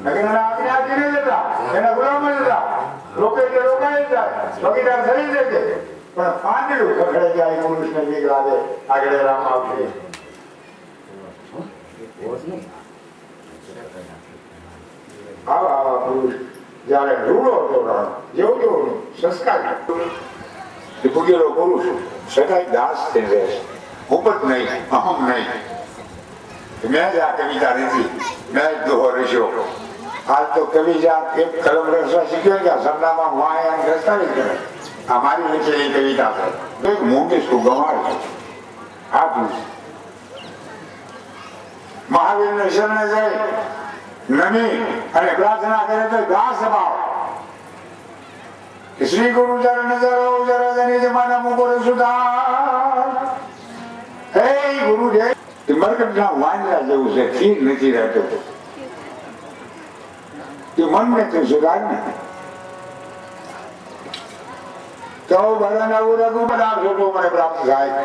એના આજ્ઞા નથી જતા, એના ગુલામ જતા, રોકે કે રોકાઈ જાય, બગીચા થઈ શકે, પણ પાંદડું ખખડે જાય પુરુષને બીક લાગે આગળ રામ આવશે. આવા પુરુષ જયારે રૂડો હતો જેવું કેવું સંસ્કાર ભૂગેલો પુરુષ સદાય દાસ થઈ રહેશે, ઉપત નહીં, અહમ નહીં. મેં જ આ કવિતા લીધી, મેં જ દોહો રચ્યો. આજ તો કવિતા એક કલમ રચવા શીખ્યો કે સરનામાં વાયા રસ્તાવી કરે. આ મારી લખેલી કવિતા છે. એક મોટી સુગમાડ આ પુરુષ મહાવીર ને શરણે જાય નમી અને પ્રાર્થના કરે તો દાસ ભાવ. શ્રી ગુરુ જર નજરો જરા જમાના મુકોરે સુધાર. હે ગુરુ જય મરકટના વાંદરા જેવું છે, ખીર નથી રહેતો. તે મનને તું સુધાર ને તો બધાને એવું રઘુ બધા છોટો મને પ્રાપ્ત થાય.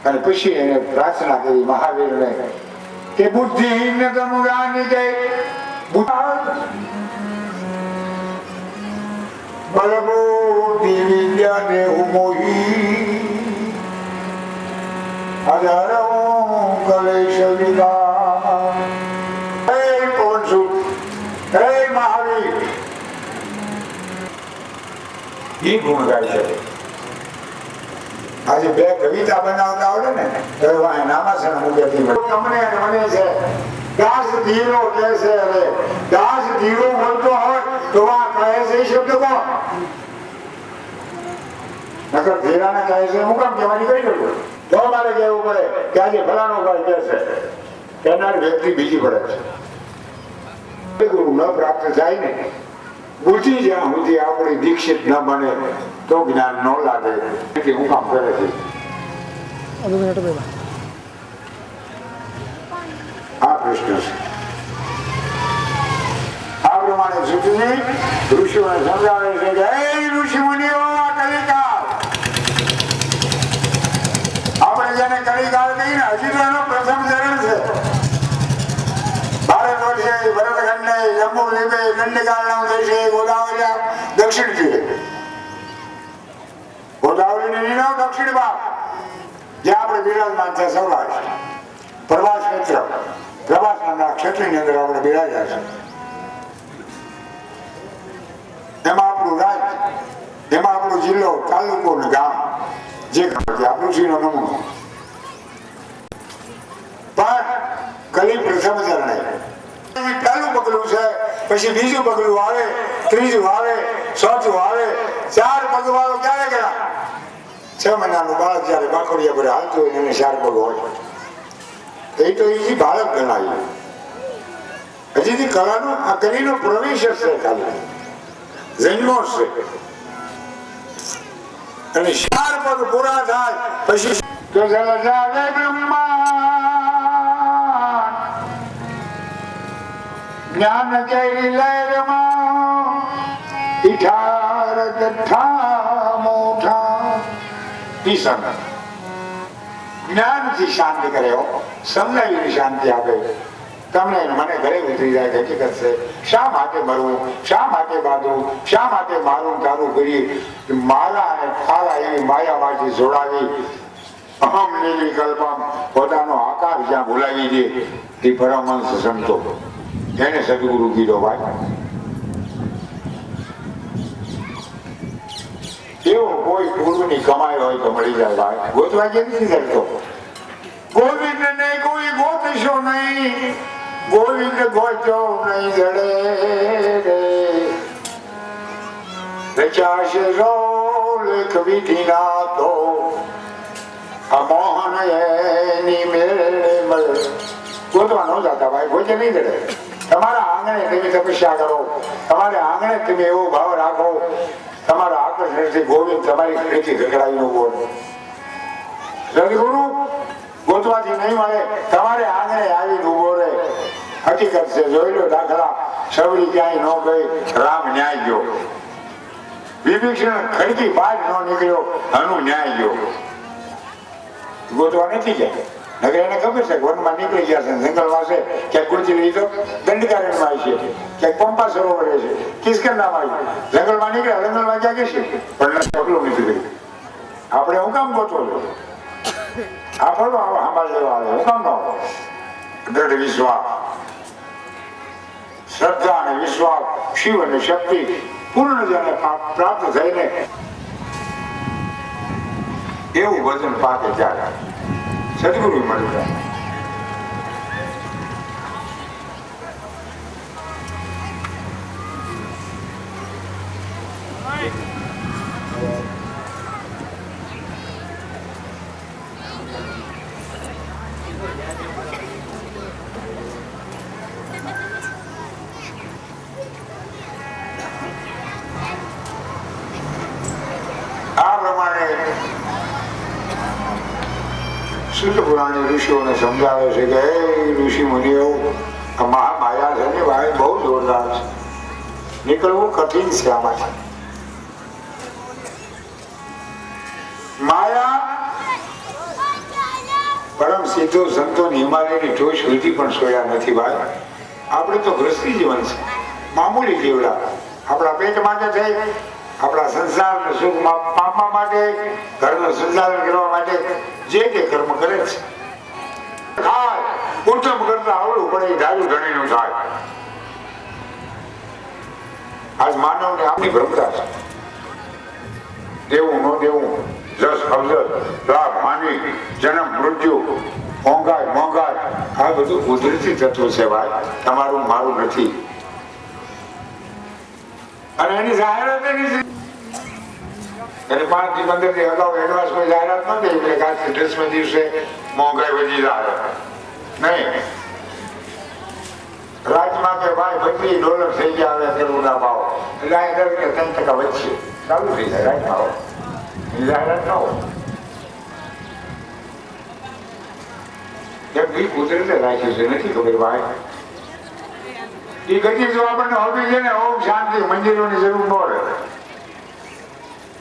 અને પછી એને પ્રાર્થના કરી મહાવીરને કે બુદ્ધિહીન તનુ જાની કે બલબુદ્ધિ વિદ્યા ને મોહી અધરો કલેશ વિકાર. હે પવનસુત, હે મહાવીર, એ ગુણ ગાય છે. આજે બે કવિતા બનાવતા આવડે ને તો નામાસણ મુકેથી તમને મને છે દાસ ધીરો કે છે. હવે દાસ ધીરો બોલતો હોય તો આ કહે છે શબ્દ કોણ? નકર ધીરાને કહે છે હું કામ કહેવાની કહી દઉં તો મારે કહેવું પડે કે આજે ફલાણો ભાઈ કે છે એનાર વ્યક્તિ બીજી પડે છે. ગુરુ ન પ્રાપ્ત થાય ને બુદ્ધિ જ્યાં સુધી આપણી દીક્ષિત ન બને તો જ્ઞાન ન લાગે. એટલે હું કામ કરે છે આ પ્રશ્ન છે. આ પ્રમાણે સૂચની ઋષિઓને સમજાવે છે કે હે ઋષિ મુનિઓ, આ કલિકાળ આપણે જેને કલિકાળ કહીને હજી તો એનો પ્રથમ ચરણ છે. ભારત વર્ષે ભરતખંડે જમ્મુ લીપે દંડકાળ નામ દેશે ગોદાવરી દક્ષિણ છે. ગોદાવરીની નીનો દક્ષિણ ભાગ જે આપણે બિરાજમાન છે સૌરાષ્ટ્ર પ્રવાસ ક્ષેત્ર. પ્રવાસ નામના ક્ષેત્રની અંદર આપણે બિરાજ્યા છે. એમાં આપણું રાજ્ય, એમાં આપણો જિલ્લો, તાલુકો ને ગામ જે આપણું નો નમૂનો. પણ કલી પ્રથમ ચરણે પહેલું પગલું છે, પછી બીજું પગલું આવે, ત્રીજું આવે, ચોથું આવે, 4 પગવાળો ક્યારે ગયા? 6 મહિનાનું બાળક જયારે બાકડિયા પર હાલતું હોય એને 4 પગ હોય એ તો એ બાળક ગણાય. હજી કલાનો આ કલીનો પ્રવેશ છે, ખાલી જન્મો છે. અને 4 પગ પૂરા થાય પછી તો જ્ઞાન કેરી લહેરમાં ઈઠાર ગઠ્ઠા મોઠા. જ્ઞાનથી શાંતિ કરે, સમજાવીને શાંતિ આપે. તમને મને ઘરે ઉતરી જાય હકીકત છે. શા માટે મરવું, શા માટે બાંધવું, શા માટે મારું તારું કરી મારા અને થારા એવી માયામાંથી જોડાવી અહમ નીલી કલ્પમ પોતાનો આકાર જ્યાં ભૂલાવી દે એ પરમહંસ સંતો એને સદગુરુ કીધો. ભાઈ એવો કોઈ પૂર્વની કમાઈ હોય તો મળી જાય. ભાઈ ગોતવા જે નથી કરતો. ગોવિંદ ને કોઈ ગોતશો નહીં, ગોવિંદ ગોચો નહીં જડે રચાશે રો લેખ વિધિના તો મોહન એની મેળે મળે. ગોતવા ન જતા ભાઈ, ગોચે નહીં જડે. તમારા આંગણે તમે તપસ્યા કરો, તમારા આંગણે તમે એવો ભાવ રાખો, તમારા આકર્ષણથી ગોવિંદ તમારી ઘરેથી ગગડાવી નો બોલ. સદગુરુ ગોતવાથી નહીં મળે, તમારે આંગણે આવીને ઉભો રહે. હકીકત છે, જોઈ લો દાખલા. સવડી ક્યાંય ન ગઈ, રામ ન્યાય ગયો. વિભીષણ ખડકી બહાર ન નીકળ્યો, હનુ ન્યાય ગયો. ગોતવા નથી ગયા. નગર એને ખબર છે વનમાં નીકળી ગયા છે, જંગલમાં છે, ક્યાંક કુર્ચી લીધો દંડકારણ્યમાં આવી છે, ક્યાંક પંપા સરોવરે છે, કિસ્કંદામાં આવી, જંગલમાં નીકળ્યા, જંગલમાં ક્યાં કે છે પણ પગલું નથી કર્યું. આપણે હું કામ ગોઠવો છો? આ ફળો આંબા લેવા આવે, હું કામ ન આવો? દ્રઢ વિશ્વાસ, શ્રદ્ધા અને વિશ્વાસ, શિવ અને શક્તિ પૂર્ણ જેને પ્રાપ્ત થઈને એવું વજન પાકે ત્યારે સદગુરુ મળી જાય. આ પ્રમાણે શુદ્ધ પુરાણી ઋષિઓને સમજાવે છે કે હે ઋષિ મુનિઓ, આ મહામાયા છે ને ભાઈ બહુ જોરદાર છે, નીકળવું કઠિન છે આમાંથી. માયા પરમ સિદ્ધો સંતો હિમાલયની ટોચ સુધી પણ સોયા નથી ભાઈ. આપણે તો ગ્રસ્તી જીવન છે, મામૂલી જીવડા, આપણા પેટ માટે થઈ, આપણા સંસાર સુખ પામવા માટે, ઘરનું સંચાલન કરવા માટે જે કે કર્મ કરે છે. ખાય ઉત્તમ કરતા આવડું પડે ધારું ધણીનું થાય. આજ માનવને આપણી ભ્રમતા છે. દેવું ન દેવું, જસ અવજસ, લાભ હાનિ, જન્મ મૃત્યુ, મોંઘાઈ મોંઘાઈ, આ બધું કુદરતી તત્વ છે ભાઈ, તમારું મારું નથી. અને એની જાહેરાત એની એટલે 5 થી 15 દી અગાઉ એડવાન્સ કોઈ જાહેરાત ન થઈ એટલે કાલ 10મે દિવસે મોંઘાઈ વધી જાય નહીં. રાજમાં કે ભાઈ $32 થઈ ગયા હવે કરોડના ભાવ, એટલે આ 3% વધશે, ચાલુ થઈ જાય રાજમાં. એની જાહેરાત ન હોય. એમ કુદરતે રાખ્યું છે, નથી ખબર ભાઈ. એ ગતિ જો આપણને હોવી છે ને, ઓમ શાંતિ, મંદિરોની જરૂર ન રહે.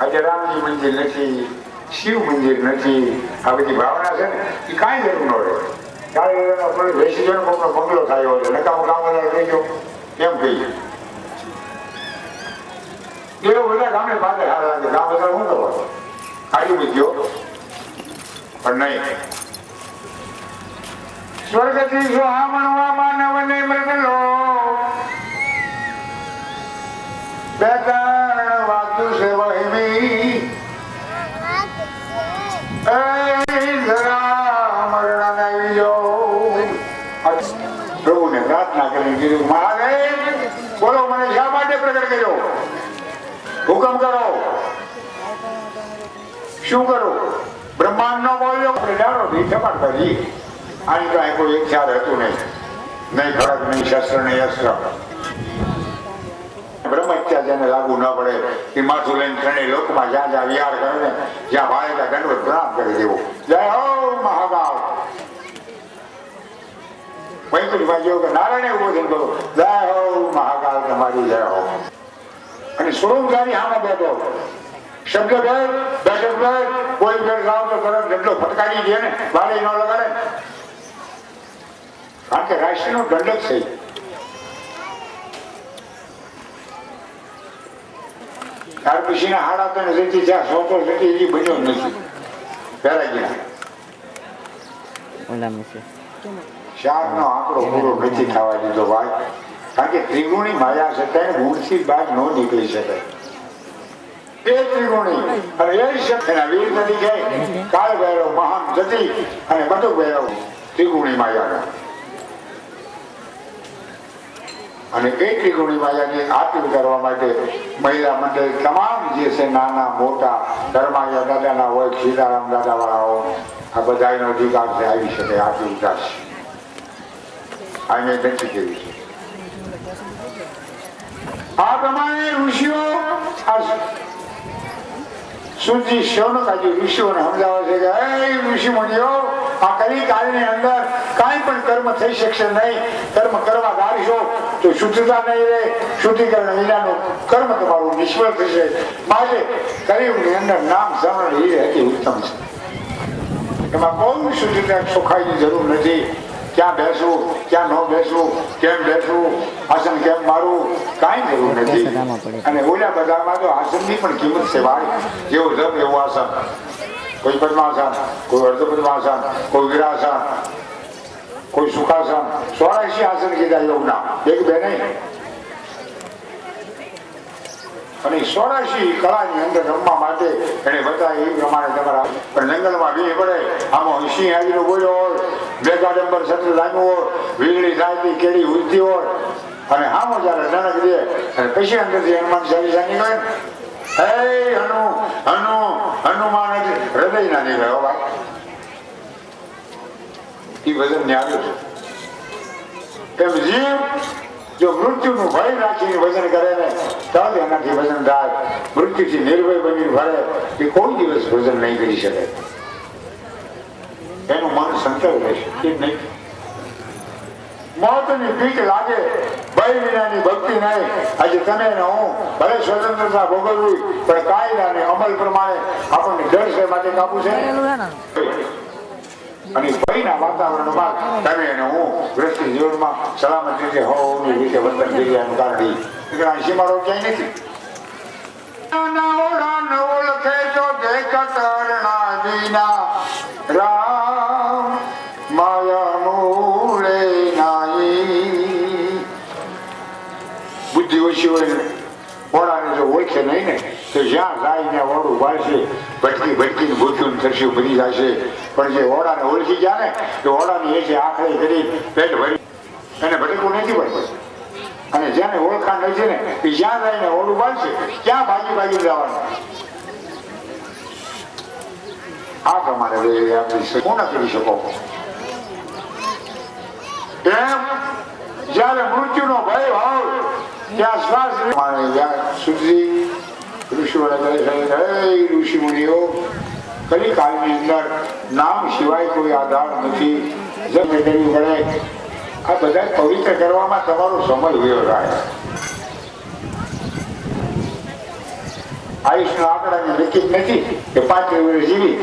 આજે રામજી મંદિર નથી, શિવ મંદિર નથી, આ બધી ભાવના છે ને એ કાંઈ જરૂર ન રહે. ત્યારે બેસી જણ કોઈનો બંગલો થયો છે, નકામો કામ બધા કહી ગયો કેમ કહીએ. એવો બધા ગામને પાસે હાર લાગે, ગામ બધા શું કરવાનું, ખાલી મૂક્યો પણ નહીં. સ્વર્ગથી સુહામણવા માનવને મૃગલો બેકારણ વાતુ સેવહિમી પ્રભુને પ્રાર્થના કરી કીધું, મહાદેવ બોલો મને શા માટે પ્રગટ કર્યો, હુકમ કરો, શું કરું? બ્રહ્માંડ નો બોલ્યો જાણો ઠપાટભાઈ, આની તો અહીં કોઈ ખ્યાલ હતું નહીં, નહીં ખડક નહીં શસ્ત્ર નહીં અસ્ત્ર. બ્રહ્મત્યા જેને લાગુ ન પડે એ માથું લઈને ત્રણેય લોકમાં જ્યાં જ્યાં વિહાર કરે ને, જ્યાં ભાઈ ત્યાં દંડવત પ્રણામ કરી દેવો. જય હો મહાકાળ. વૈકુંઠમાં જેવું કે નારાયણે ઉભો થઈને બોલો, જય હો મહાકાળ, તમારી જય હો. અને સ્વરૂપધારી સામે બેઠો, શબ્દ ભેર બેઠક ભેર, કોઈ ભેર જાવ તો તરત દંડો ફટકારી દે ને, વાળી ન લગાડે, કારણ કે રાષ્ટ્રનો દંડક છે. ત્યાર પછી હાડા તો જતી જ્યાં સોતો જતી એ બન્યો નથી, પહેરાઈ ગયા. ચાર નો આંકડો પૂરો નથી થવા દીધો ભાઈ, કારણ કે ત્રિગુણી માયા છતાં ગુણથી બાદ ન નીકળી શકે. એ ત્રિગુણી અને એ શક્તિના વીર નદી જાય, કાળ ભૈરવ, મહાન જતી અને બધું ભૈરવ ત્રિગુણી માયા. અને એ ત્રિગુણી માયાની આરતી કરવા માટે મહિલા મંડળ તમામ જે છે, નાના મોટા, ધર્માયા દાદાના હોય, સીતારામ દાદા વાળા હોય, આ બધાનો અધિકાર છે, આવી શકે આરતી ઉતારશે. આને નથી કેવી છે. આ પ્રમાણે ઋષિઓ સુધી શૌનકાજી ઋષિઓને સમજાવે છે કે હે ઋષિ મુનિઓ, આ કલી કાળની અંદર કાંઈ પણ કર્મ થઈ શકશે નહીં. કર્મ કરવા ધારશો તો શુદ્ધતા નહીં રહે, શુદ્ધિકરણ વિનાનું કર્મ તમારું નિષ્ફળ થશે. માટે કલિયુગની અંદર નામ સ્મરણ એ અતિ ઉત્તમ છે. એમાં કોઈ શુદ્ધતા ચોખાઈની જરૂર નથી. ક્યાં બેસવું, ક્યાં ન બેસવું, કેમ બેસવું, આસન કેમ મારવું, કાંઈ જરૂર નથી. અને ઓલા બધામાં તો આસનની પણ કિંમત છે ભાઈ. જેવું ધર્મ એવું આસન. કોઈ પદ્માસન, કોઈ અર્ધ પદ્માસન, કોઈ વીરાસન, કોઈ સુખાસન. 84 આસન કીધા યોગના, એક બે નહીં. અને 84 કળાની અંદર રમવા માટે એને બતાવે એ પ્રમાણે તમારા પણ જંગલમાં વીજ પડે, આમાં સિંહ આવીને બોલ્યો હોય, બેગાડંબર સત્ર લાગ્યું હોય, વીજળી થાય કેળી ઉડતી હોય, અને આમો જયારે નણક દે અને પછી અંદરથી હનુમાન ચાલીસા નીકળે. હે હનુ હનુ હનુમાન હૃદય ના નીકળે ભાઈ. એ વજન ને આવ્યું છે. એમ જીવ જો મૃત્યુનું ભય રાખીને વજન કરે ને તો એનાથી વજન થાય. મૃત્યુથી નિર્ભય બની ભરે એ કોઈ દિવસ વજન નહીં કરી શકે. એનું મન સંકલ્પ રહેશે એ નહીં. મોતની ભીખ લાગે, ભય વિનાની ભક્તિ નહીં. આજે તમે ને હું ભલે સ્વતંત્રતા ભોગવવી પણ કાયદા અને અમલ પ્રમાણે આપણને ડર છે માટે કાબુ છે. અને ભયના વાતાવરણમાં તમે અને હું ગ્રસ્ત જીવનમાં સલામત રીતે હોવાની રીતે વર્તન કરી એનું કારણ સીમાડો ક્યાંય નથી. ઓળખે તો રામ માયા મૂળે નાઈ. બુદ્ધિ ઓછી હોય ને ઓળાને જો ઓળખે નહીં ને તો જ્યાં જાય ત્યાં ઓળું વાળશે, ભટકી ભટકીને ભૂખ્યું થશે, ભરી જશે. પણ જે ઓળાને ઓળખી ગયા ને તો ઓળાની એ છે આખરી કરી પેટ ભરી એને ભટકવું નથી પડતું. અને જેને ઓળખાણ નથી ને એ જ્યાં જઈને ઓળું વાળશે ક્યાં ભાગી ભાગી જવાનું. આ પ્રમાણે આપણી પૂર્ણ કરી શકો. એમ જયારે મૃત્યુનો ભય હોય ત્યાં શ્વાસ સુધી ઋષિ મુનિઓ કલિકાળની અંદર નામ સિવાય કોઈ આધાર નથી. જપ કરવી પડે. આ બધા પવિત્ર કરવામાં તમારો સમય વયો જાય. આયુષનો આંકડાને નક્કી નથી કે 5 વર્ષ જીવી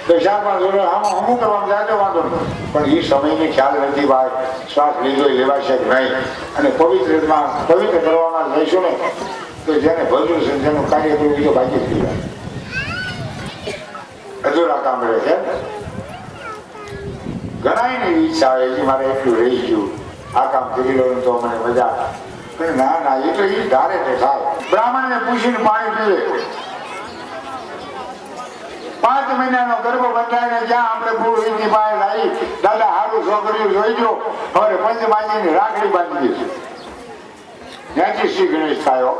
તો 4-5 વર્ષ આમાં હમું કરવામાં જાય તો વાંધો નહીં. પણ એ સમયને ખ્યાલ નથી ભાઈ. શ્વાસ લીધો લેવાશે નહીં. અને પવિત્ર કરવામાં જઈશું ને તો જેને ભજવું છે જેનું કાર્ય કરવું તો બાકી થઈ જાય. અધૂરા કામ રહે છે. ઘણા ઈચ્છા આવે છે મારે એટલું રહી ગયું, આ કામ કરી લઉં તો મને મજા. ના ના, એ તો એ ધારે તો થાય. બ્રાહ્મણને પૂછીને પાણી પીવે. 5 મહિનાનો ગર્ભ બંધાઈને જ્યાં આપણે પૂર્વ પાસે લાવી દાદા હારું છોકરીઓ જોઈ દો, હવે પંચમાજીની રાખડી બાંધી દઈશું. ત્યાંથી શ્રી ગણેશ થયો.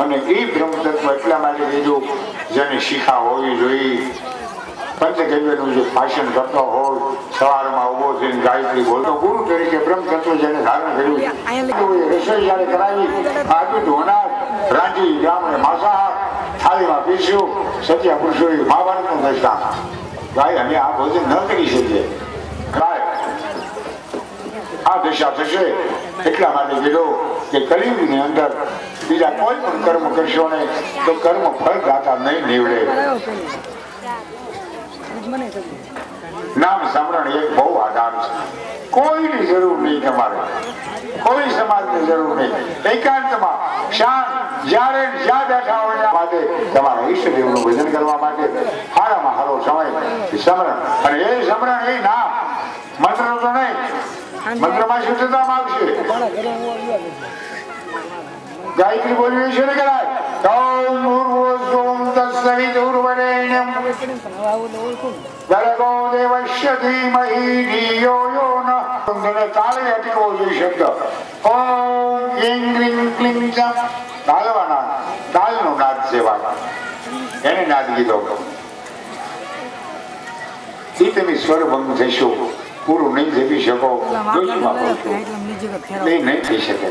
અને એ બ્રહ્મતત્વ એટલા માટે કીધું જેને શિખા હોવી જોઈએ. પંચગવ્યનું જે ભાષણ કરતો હોય, સવારમાં ઉભો થઈને ગાયત્રી બોલતો, ગુરુ તરીકે બ્રહ્મતત્વ જેને ધારણ કર્યું, રસોઈ જયારે કરાવી આદિ ધોનાર રાંધી ગામને માંસાહાર થાળીમાં પીસ્યું. સત્ય પુરુષોએ મહાભારતનું દર્શન ગાય અમે આ ભોજન ન કરી શકીએ. ગાય આ દશા થશે એટલા માટે કીધું કે કલિયુગની અંદર બીજા કોઈ પણ કર્મ કરશો ને તો કર્મ ફળ દાતા નહીં નીવડે. નામ સાંભળણ એક બહુ આધાર છે. કોઈની જરૂર નહીં તમારે, કોઈ સમાજની જરૂર નહીં. એકાંતમાં શાંત જ્યારે જ્યાં બેઠા હોય માટે તમારા ઈષ્ટદેવનું ભજન કરવા માટે સારામાં સારો સમય સ્મરણ. અને એ સ્મરણ એ નામ મંત્ર તો નહીં. મંત્રમાં શુદ્ધતા માંગશે. ગાયત્રી બોલવી છે ને કરાય. એને નાદ કીધો. તમે સ્વરભંગ થશો, પૂરું નહીં જપી શકો, નહીં થઈ શકે.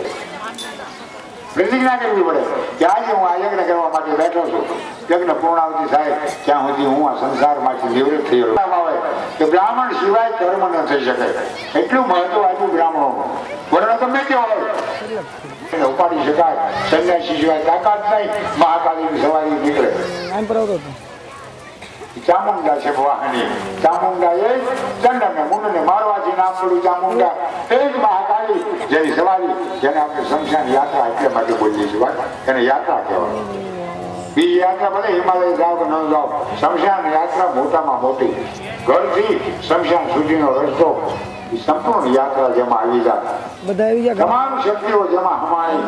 પ્રતિજ્ઞા કરવી પડે કે આજે હું આ યજ્ઞ કરવા માટે બેઠો છું. યજ્ઞ પૂર્ણાવતી થાય ત્યાં સુધી હું આ સંસારમાંથી નિવૃત્ત થયેલો આવે કે બ્રાહ્મણ સિવાય કર્મ ન થઈ શકે. એટલું મહત્વ આપ્યું બ્રાહ્મણોનું. વર્ણ ગમે તે હોય ઉપાડી શકાય. સંન્યાસી સિવાય તાકાત નહીં. મહાકાળીની સવારી નીકળે. ચામુંડા છે વાહની. ચામુંડા એ ચંડને મુંડને મારવાથી નામ પડ્યું ચામુંડા. એ જ મહાકાળી જેની સવારી, જેને આપણે શમશાન યાત્રા એટલે માટે બોલીએ છીએ. એને યાત્રા કહેવાય. બીજી યાત્રા ભલે હિમાલય જાઓ કે ન જાઓ, શમશાન યાત્રા મોટામાં મોટી. ઘરથી શમશાન સુધીનો રસ્તો સંપૂર્ણ યાત્રા જેમાં આવી જાય, તમામ શક્તિઓ જેમાં હમાય.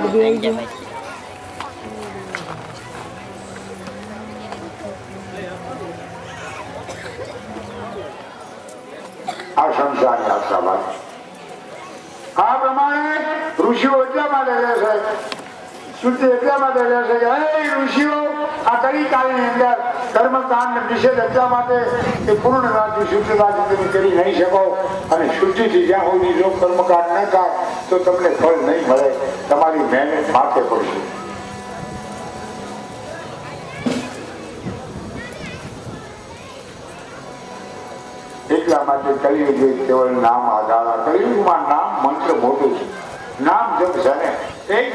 આ શમશાન યાત્રા બાદ આ પ્રમાણે ઋષિઓ એટલા માટે રહેશે, શુદ્ધ એટલા માટે રહેશે કે હે ઋષિઓ, આ કલિકાળની અંદર કર્મકાંડ નિષેધ એટલા માટે કે પૂર્ણ રાજ્ય શુદ્ધતા તમે કરી નહીં શકો. અને શુદ્ધિથી જ્યાં સુધી જો કર્મકાંડ ન થાય તો તમને ફળ નહીં મળે. તમારી મહેનત માથે પડશે. એટલા માટે કલિયુગ કેવળ નામ આધાર. કલિયુગમાં નામ મંત્ર મોટું છે. નામ જપ છે ને એક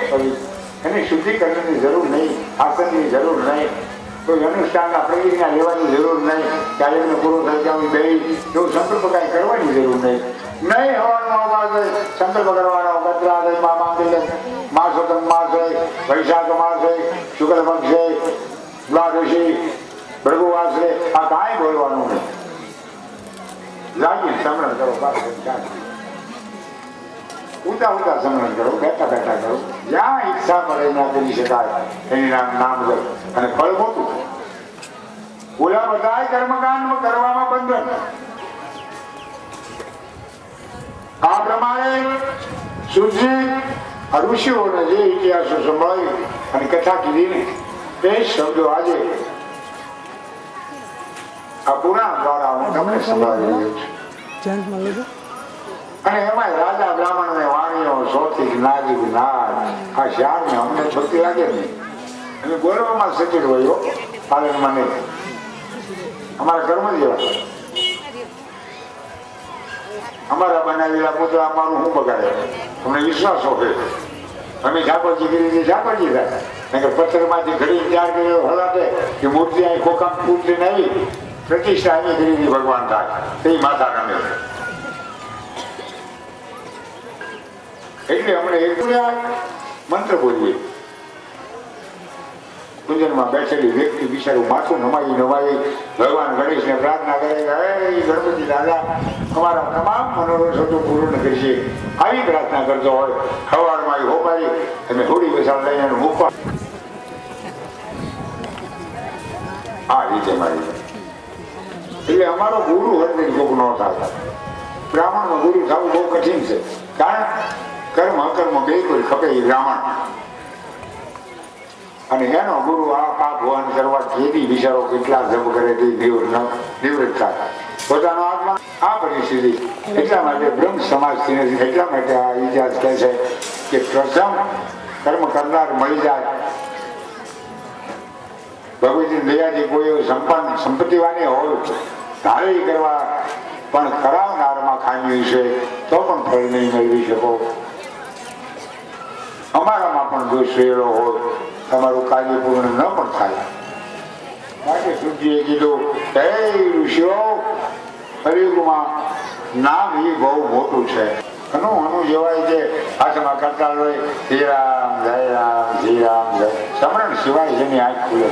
એની શુદ્ધિકરણની જરૂર નહીં, આસનની જરૂર નહીં, કોઈ અનુષ્ઠાનના પ્રતિજ્ઞા લેવાની જરૂર નહીં, કાર્યને પૂરો થઈ ત્યાં બે એવું સંકલ્પ કાંઈ કરવાની જરૂર નહીં. નહીં હવાનો અવાજ સંકલ્પ કરવાનો. ગજરાદયમાં માંગે માસોતમ માસ હોય, વૈશાખ માસ હોય, શુક્લ પક્ષ હોય, દ્વાદશી ભૃગુવાસ હોય, આ કાંઈ બોલવાનું નહીં. લાગી સમરણ કરો, ઉતા ઉતા સમરણ કરો, બેઠા બેઠા કરો, જ્યાં ઈચ્છા પડે ત્યાં કરી શકાય. એની નામ લો અને ફળ મોટું. ઓલા બધા કર્મકાંડ કરવામાં બંધન. આ પ્રમાણે સુરજી ઋષિઓને જે ઇતિહાસો સંભળાવી અને કથા કીધી તે શબ્દો આજે આ પુરાણ દ્વારા હું તમને સંભળાવી રહ્યો છું. અને એમાં રાજા બ્રાહ્મણ ને વાણીઓ સૌથી નાગી નાગ આ શ્યામ ને અમને ભક્તિ લાગે નહીં. અને બોલવામાં સચિત હોય પાલનમાં નહીં. અમારા કર્મ જેવા અમારા બનાવેલા પુત્ર અમારું શું બગાડે? અમને વિશ્વાસ હોય અમે ઠાકોરજી કરી ઠાકોરજી થાય. પથ્થર માંથી ઘડી ત્યાર કર્યો હલાટે કે મૂર્તિ અહીં ખોખામ પૂરતી આવી પ્રતિષ્ઠા અહીં કરી ભગવાન થાય તે માથા રમે. એટલે અમને એક મંત્ર બોલીએ. પૂજનમાં બેઠેલી વ્યક્તિ બિચારું માથું નમાવી ભગવાન ગણેશને પ્રાર્થના કરે કે હે ગણપતિ દાદા અમારા તમામ મનોરથો પૂર્ણ કરશે. આવી પ્રાર્થના કરતો હોય સવારમાં હોપારી તમે હોડી બેસાડ લઈને મૂકવા. આ રીતે મારી એટલે અમારો ગુરુ હરદિન કોક ન થાય. બ્રાહ્મણનો ગુરુ થવું બહુ કઠિન છે. કારણ કર્મ અકર્મ બે કોઈ ખપે એ બ્રાહ્મણ. અને એનો ગુરુ આ પાપ વહન કરવા જેથી બિચારો કેટલા જપ કરે તે નિવૃત્ત થાય. પોતાનો આત્મા આ પરિસ્થિતિ એટલા માટે બ્રહ્મ સમાજથી નથી. એટલા માટે આ ઇતિહાસ કહે છે કે પ્રથમ કર્મ કરનાર મળી જાય. ભગવતી દયાથી કોઈ સંપત્તિવાની હોય ધારે કરવા પણ કરાવનારમાં ખામી છે તો પણ ફળ નહીં મેળવી શકો. અમારામાં પણ દોષ રહેલો હોય તમારું કાર્ય પૂર્ણ ન પણ થાય. માટે સૂર્યએ કીધું હે ઋષિઓ, કલિયુગમાં નામ એ બહુ મોટું છે. અનુ જેવાય છે હાથમાં કરતા હોય શ્રી રામ જય રામ શ્રી રામ જય. સમરણ સિવાય જેની આંખ ખુલે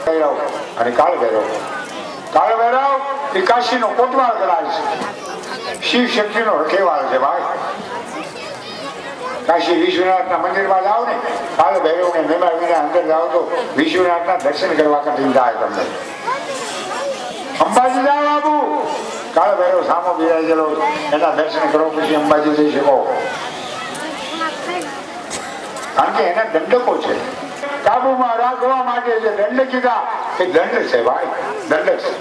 ભૈરવ અને કાળ ભૈરવ. કાળ ભૈરવ એ કાશીનો કોટવાળ કરાય છે. શિવ શક્તિનો રખેવાળ છે ભાઈ. કાશી વિશ્વનાથના મંદિરમાં જાઓ ને કાળ ભૈરવને નિમાવીને અંદર જાઓ તો વિશ્વનાથના દર્શન કરવા કઠિન થાય તમને. અંબાજી જાઓ બાબુ, કાળ ભૈરવ સામો બિરાજેલો એના દર્શન કરો પછી અંબાજી જઈ શકો. કારણ કે એના દંડકો છે. કાબુમાં રાખવા માટે જે દંડ કીધા એ દંડ છે ભાઈ, દંડક છે.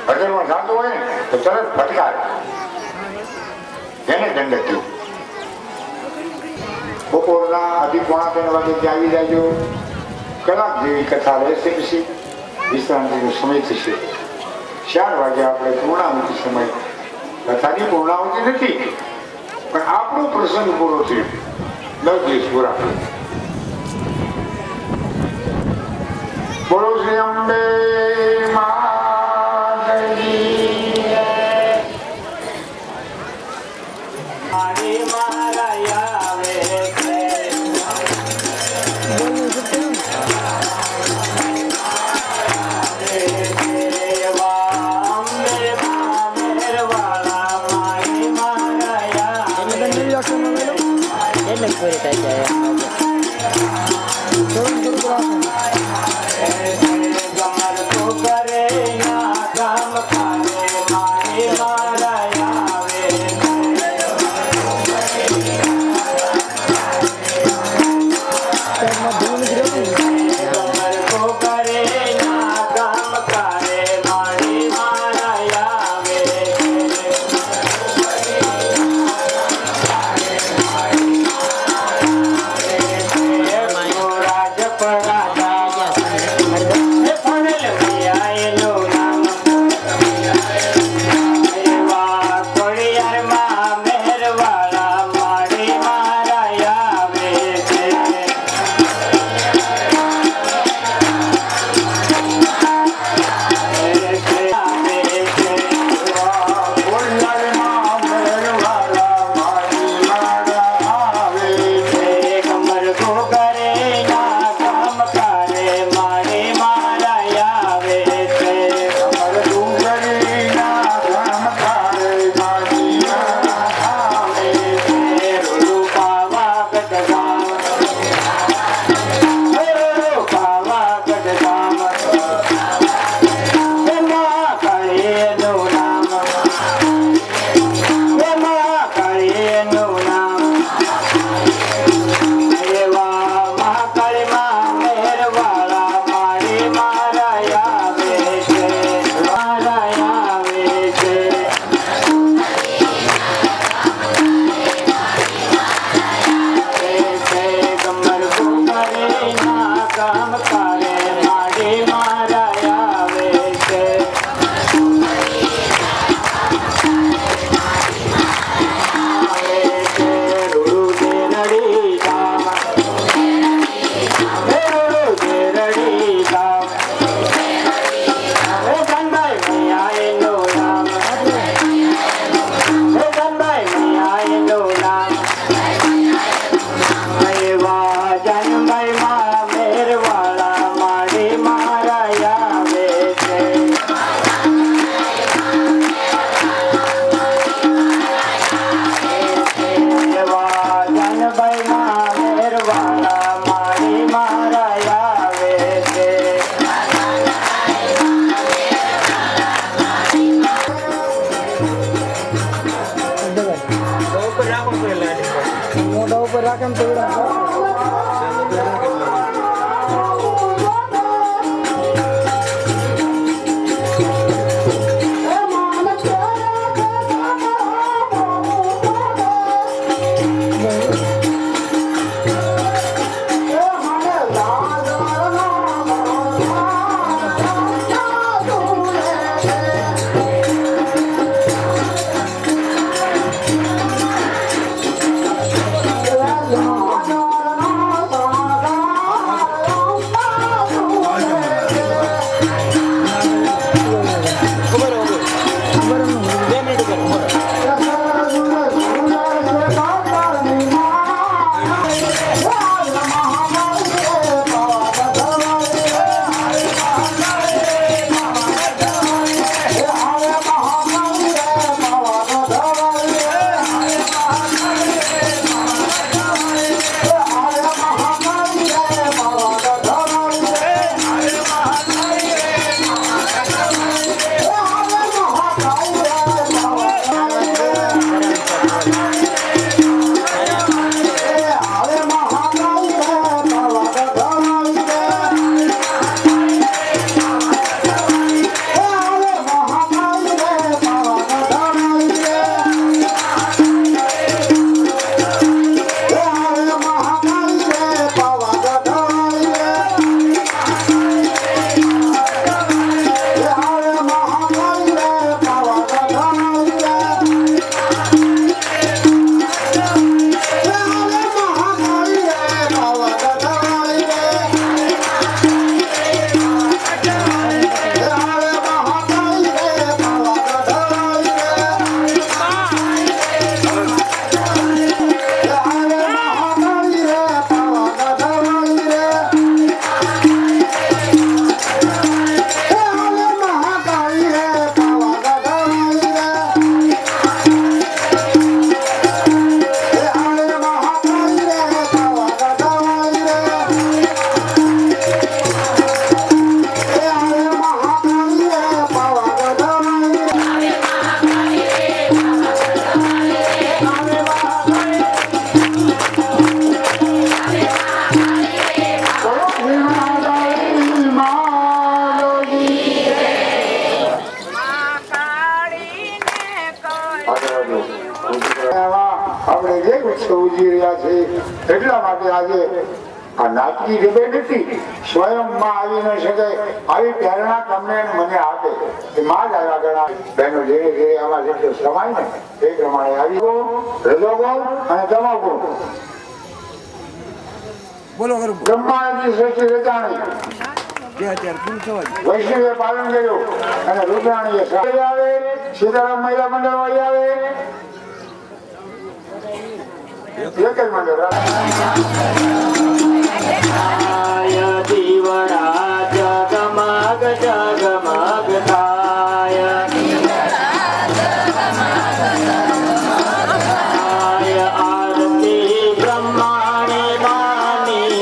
હજરમાં થતું હોય ને તો તરત ફટકારે એને દંડક કીધું. બપોરના 2:45 વાગે ત્યાં આવી જાજો. કલાક જેવી કથા રહેશે પછી વિશ્રાંતિનો સમય થશે. 4 વાગે આપણે પૂર્ણાહુતિ સમય કથાની પૂર્ણાહુતિ નથી, પણ આપણો પ્રસંગ પૂરો થયો. 10 દિવસ પૂરા. બોલો શ્રી અંબે માતજી. એટલે પૂરી થઈ જાય. થોડું થોડું આપણે જે ઉત્સવ ઉજવી રહ્યા છે એટલા માટે આજે આ નાટકી રીબે નથી સ્વયં માં આવી ન શકે આવી પ્રેરણા તમને મને આપે કે માં જ આવ્યા ઘણા બહેનો ધીરે ધીરે આમાં જેટલો સમાય ને એ પ્રમાણે આવી રજોગુણ અને તમોગુણ બ્રહ્માજી સૃષ્ટિ રચાણી વૈષ્ણવે પાલન કર્યું અને રુદ્રાણીએ આવે સીતારામ મહિલા મંડળ વાળી આવે એક જ મંડળ દીવડા જગમગ જગમગ થાય આરતી બ્રહ્માને માની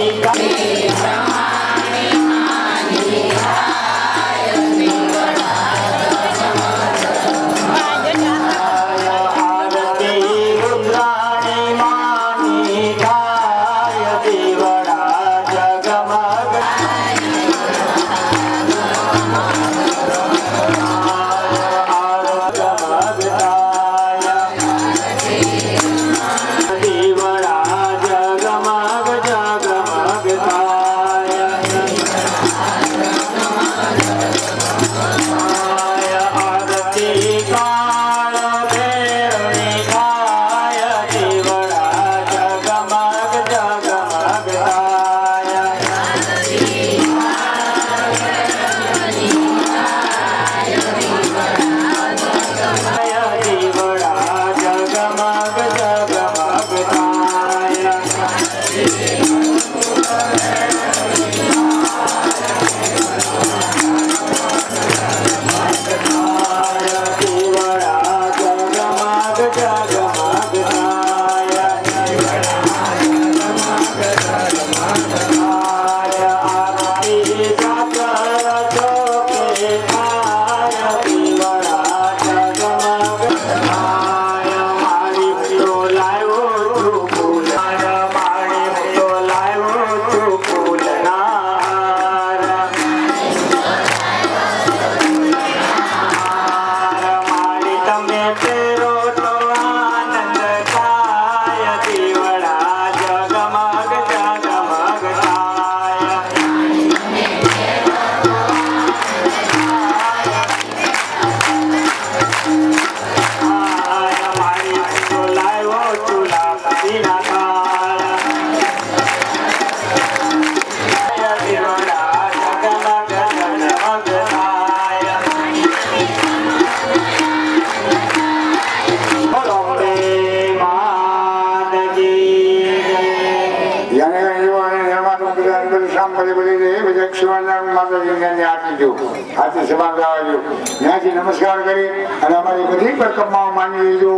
નમસ્કાર કરી અને અમારી બધી પરિક્રમાઓ માની લીધો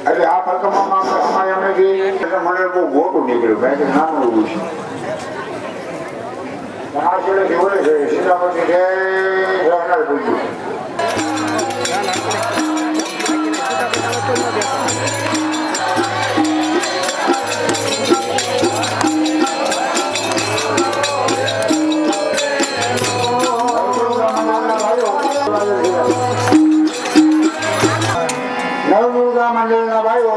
એટલે આ પરિક્રમામાં અમારે અમે મને બહુ મોટું નીકળ્યું કારણ કે નાનું એવું છે આ છેડેથી બોલે છે સીતાપતિ છે પૂછ્યું નવદુર્ગા મંદિરના ભાઈઓ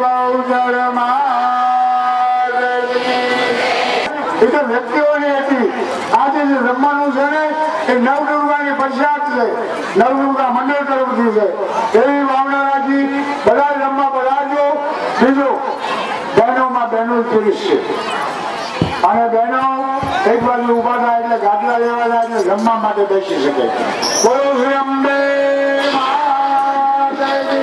બહુચર એ તો વ્યક્તિઓની હતી. આજે જે રમવાનું છે ને એ નવદુર્ગાની પ્રસાદ છે, નવદુર્ગા મંડળ તરફથી છે. એવી ભાવના રાખી બધા રમવા પધારજો. બીજો બહેનોમાં બહેનો પુરુષ છે અને બહેનો એક બાજુ ઉભા થાય એટલે ગાદલા લેવા જાય એટલે રમવા માટે બેસી શકે. બોલો શ્રી અંબે માતાજી.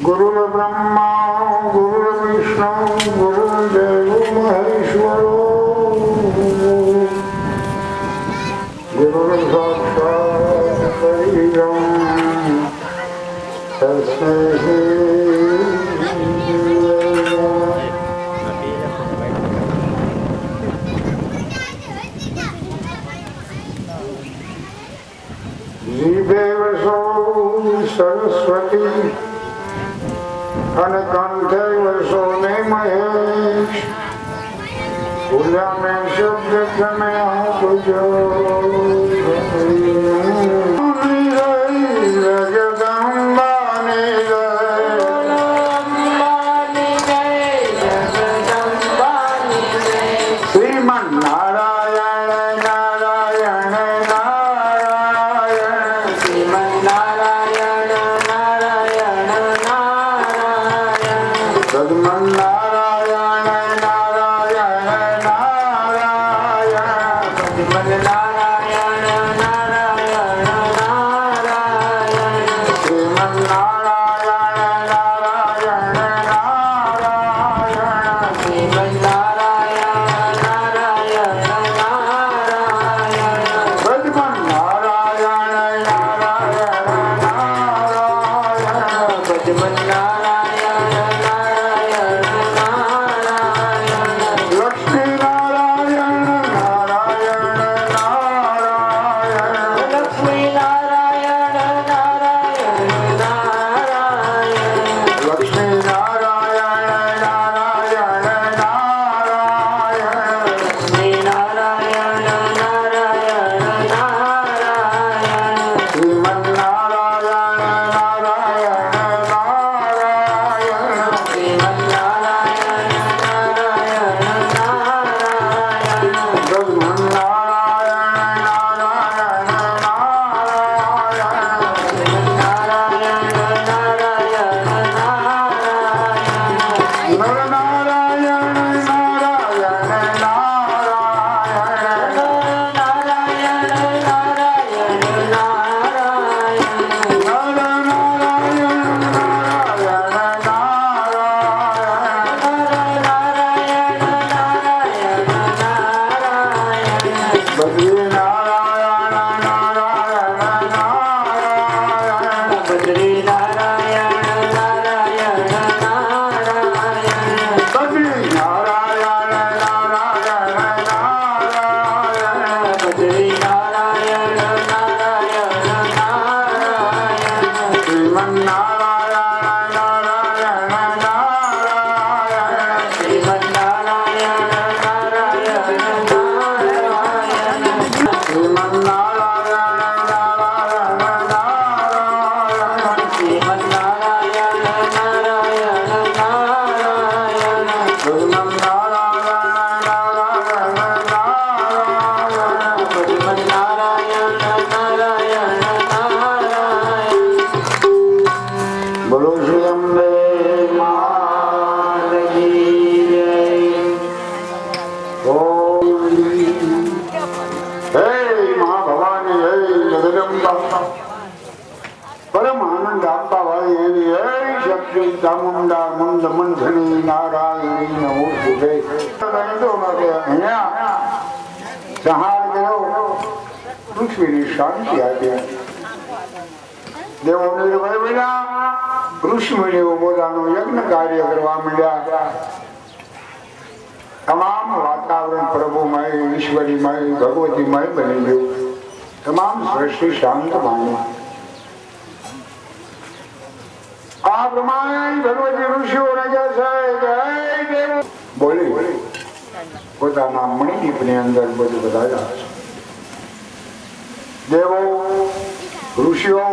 गुरु ब्रह्मा गुरु विष्णु गुरुदेव महेश्वरो गुरु साक्षात् परब्रह्म तस्मै सरस्वती कंठे वर्षो ने महेश पूजा में शब्द में तुझो जगदम्बा ने श्रीमन नारायण नारायण नारायण श्रीमन नारायण नारायण नारायण सदमन नारायण नारायण नारायण सदमन नारायण नारायण नारायण श्रीमन नारायण नारायण नारायण श्रीमन नारायण नारायण नारायण सदमन नारायण नारायण नारायण सदमन नारायण नारायण नारायण लक्ष्मी नारायण नारायण नारायण लक्ष्मी नारायण नारायण नारायण लक्ष्मी नारायण नारायण नारायण लक्ष्मी नारायण नारायण नारायण श्रीमन नारायण नारायण नारायण श्रीमन नारायण नारायण नारायण ब्रह्मन नारायण नारायण नारायण श्रीमन नारायण नारायण नारायण नर नारायण नारायण नारायण नारायण नारायण नारायण नर नारायण नारायण नारायण बद्री नारायण नारायण नारायण बद्री नारायण नारायण नारायण बद्री नारायण नारायण नारायण बद्री नारायण नारायण नारायण श्रीमन नारायण नारायण नारायण श्रीमन नारायण नारायण नारायण श्रीमन नारायण नारायण नारायण श्रीमन नारायण नारायण नारायण श्रीमन नारायण नारायण नारायण श्रीमन नारायण नारायण नारायण बोलो श्री अम्बे मात की जय। ओम हे मां भवानी हे जगदंबा परम आनंद आपा वाली एवी हे शक्ति चामुंडा मुंड मंथनी नारायणी नमोस्तुते तो मारे અહીંયા સહાર ગયો પૃથ્વીની શાંતિ આપી દેવો નિર્ભય બન્યા ઋષિમુનિઓ પોતાનું યજ્ઞ કાર્ય કરવા માંડ્યા તમામ વાતાવરણ પ્રભુમય ઈશ્વરીમય ભગવતીમય બની ગયું તમામ સૃષ્ટિ શાંત માની આ પ્રમાણે ભગવતી ઋષિઓને કહે છે જય દેવ બોલી પોતાના મણિદીપની અંદર બધું બધાયા દેવો ઋષિઓ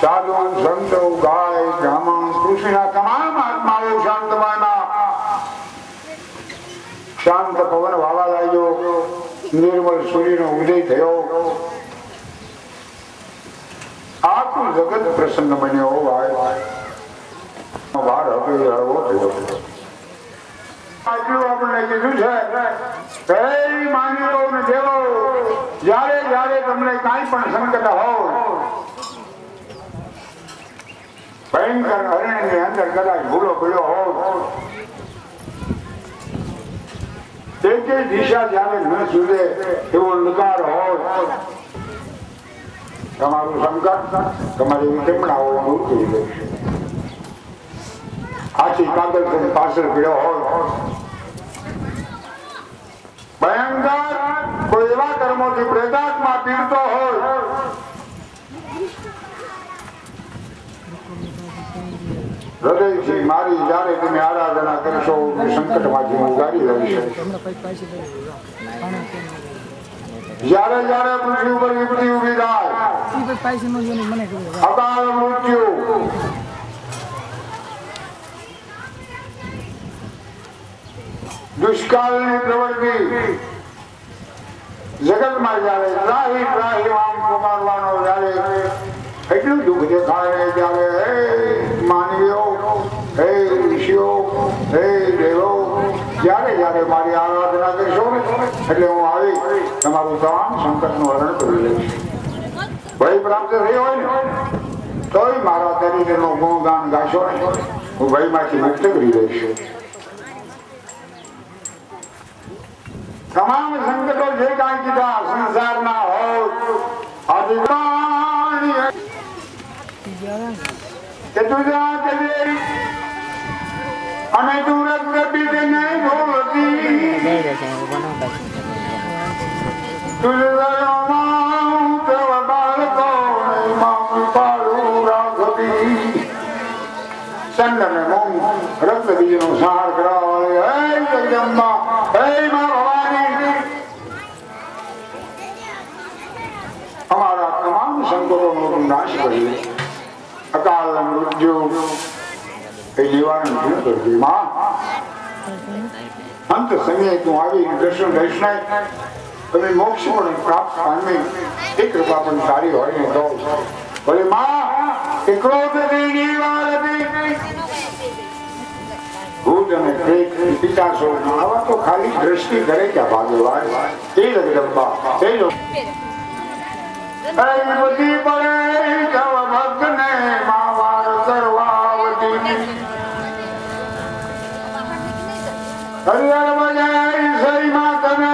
સાધુ સંતો ગાય બ્રાહ્મણ પૃથ્વીના તમામ આત્માઓ શાંતમાના શાંત પવન વાવા લાગ્યો નિર્મળ સૂર્યનો ઉદય થયો આખું જગત પ્રસન્ન બન્યો ભાઈ વાર હવે હળવો થયો આટલું આપણને કીધું છે હે માનવો ને દેવો જ્યારે જ્યારે તમને કાંઈ પણ સંકટ હોય ભયંકર અરણ્યની અંદર કદાચ ભૂલો ભૂલો હોય એક દિશા જ્યારે ન સુધે એવો અંધકાર હોય તમારું સંકટ તમારી વિટમણાઓ દૂર કરી દેશે. આથી કાગળ પાછળ પીડ્યો હોય ભયંકર કોઈ એવા કર્મોથી પ્રેતાત્મા પીડતો હોય હૃદયથી મારી જ્યારે તમે આરાધના કરશો સંકટમાંથી ઉગારી લઈશ. જ્યારે જ્યારે પૃથ્વી ઉપર વિપત્તિ ઉભી થાય અકાળ મૃત્યુ દુષ્કાળની પ્રવૃત્તિ જગતમાં જ્યારે ત્રાહી ત્રાહી આમ પુકારવાનો જ્યારે એટલું દુઃખ દેખાય ત્યારે હે માનવીઓ હે ઋષિઓ હે દેવો જ્યારે જ્યારે મારી આરાધના કરશો ને એટલે હું આવી તમારું તમામ સંકટનું હરણ કરી લઈશ. ભય પ્રાપ્ત થયો હોય ને તોય મારા શરીરનો ગુણગાન ગાશો ને હું ભયમાંથી મુક્ત કરી દઈશ. તમામ સંકટો જે કાંઈ કીધા સંસારના હોય અધિકારી કે તુજા કરે અને તું રક્ત પીને નહીં ભોગતી તુજમાં તવ બાળકો માં પાડું રાખતી ચંદ્રને મોમ રક્ત બીજનો સહાર કરાવે હે જગદંબા હે મા ભવાની અમારા તમામ સંકટોનો નાશ કરી અકાળ મૃત્યુ એ નિવારણ કરતી માં અંત સમયે તું આવી દર્શન દઈશ ને તમે મોક્ષ પણ પ્રાપ્ત પામી એ કૃપા પણ સારી હોય ને તો બોલે માં એ ક્રોધ ભૂત અને પ્રેત પિતાસો આવા તો ખાલી દ્રષ્ટિ કરે ક્યાં ભાગ્યવાન તે જગદંબા તે જો બધી પડે જવ ભક્તને માવાર કરવાવતી હરિહર બજાય સરી માં તને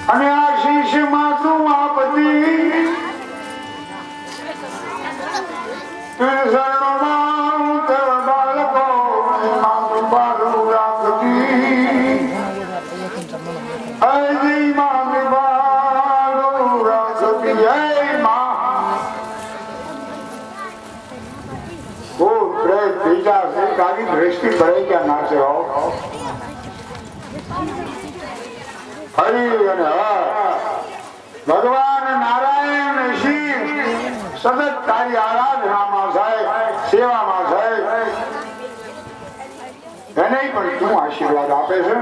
અને આશીષ માં તું આપતી તુજ શરણમાં તવ બાળકો માં બાળું રાખતી હજી માં બાળું રાખતી હે માં ભૂત પ્રેત બીજા તારી દ્રષ્ટિ પડે ક્યાં નાશે હો હરિ અને ભગવાન નારાયણ શિવ સતત તારી આરાધનામાં સાહેબ સેવામાં સાહેબ એને પણ તું આશીર્વાદ આપે છે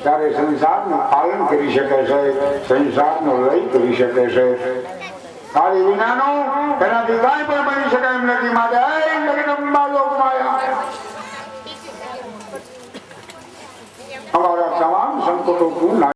ત્યારે સંસારનું પાલન કરી શકે છે સંસારનો લય કરી શકે છે તારી વિનાનો એનાથી કાંઈ પણ બની શકે એમ નથી માટે જગદંબા લોકમાયા અમારા તમામ સંકટો તું